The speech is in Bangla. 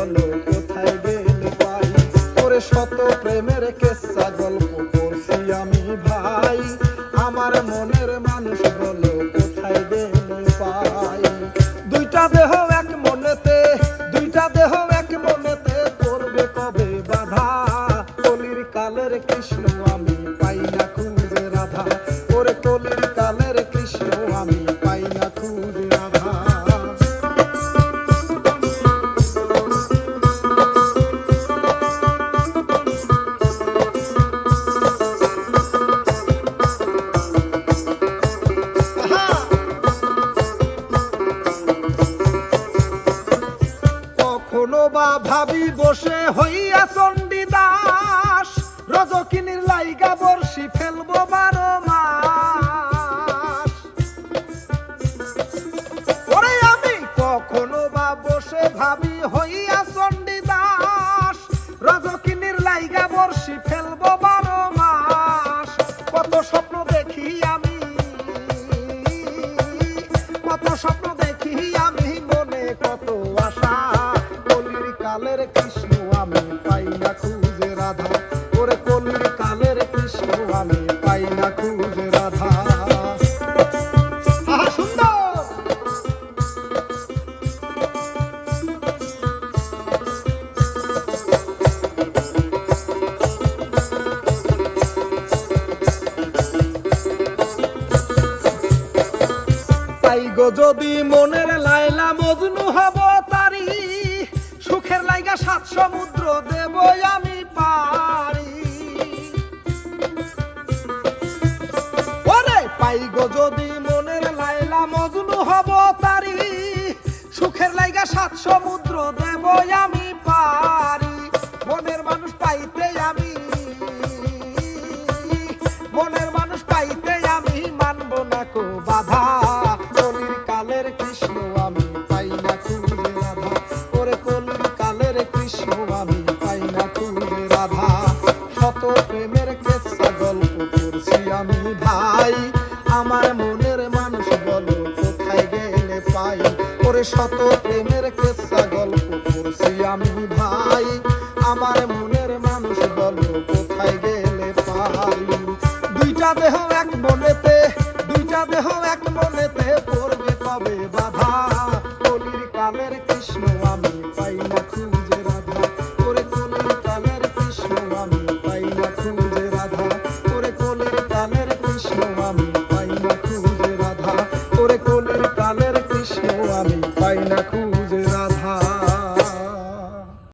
বলো কোথায় গেলে পাই। ওরে শত প্রেমের কেচ্ছা গল্প পড়ছি আমি ভাই, আমার মনের মানুষ বলো কোথায় গেলে পাই। দুইটা দেহ এক মনেতে, দুইটা দেহ এক মনেতে করবে কবে বাধা। কলির কালের কৃষ্ণ আমি পাই না খুঁজে রাধা, ওরে কলির কালের কৃষ্ণ আমি পাই না খুঁজে রাধা। কখনো বা ভাবি বসে হইয়া চণ্ডীদাস, রজকিনীর লাইগা বর্ষি ফেলবো 12 মাস। ওরে আমি কখনো বা বসে ভাবি হইয়া চণ্ডীদাস, রজকিনীর লাইগা বর্ষি ফেলবো 12 মাস। কত স্বপ্ন দেখি আমি, কত স্বপ্ন দেখি আমি, মনে কত আশা। কলির কালের কৃষ্ণ আমি পাই না খুঁজে রাধা, ওরে কলির কালের কৃষ্ণ আমি পাই না খুঁজে রাধা। আহা সুন্দর। তাই গো যদি মনের লাইলা মজনু হব তারি, সুখের লাইগা 7 সমুদ্র দেব আমি পারি। ওরে পাই গো যদি মনের লাইলা মজনু হব তারি, সুখের লাইগা 7 সমুদ্র দেব আমি পারি। মনের মানুষ পাইতে আমি, মনের মানুষ পাইতে আমি মানব না কো বাধা। কলির কালের কৃষ্ণ আমি পাই না খুঁজে রাধা, ওরে কলির কালের কৃষ্ণ আমি পাই না খুঁজে রাধা। শত প্রেমের কেচ্ছা গল্প পড়ছি আমি ভাই, আমার মনের মানুষ বলো কোথায় গেলে পাই। ওরে শত প্রেমের কেচ্ছা গল্প পড়ছি আমি ভাই, আমার মনের মানুষ বলো কোথায় গেলে পাই। দুইটা দেহ এক মনেতে, দুইটা দেহ এক মনেতে পড়বে কবে বাধা। কলির কালের কৃষ্ণ আমি পাই না খুঁজে রাধা, ওরে কলির কালের কৃষ্ণ আমি পাই না খুঁজে রাধা, ওরে কলির কালের কৃষ্ণ আমি পাই না খুঁজে রাধা, ওরে কলির কালের কৃষ্ণ আমি পাই না খুঁজে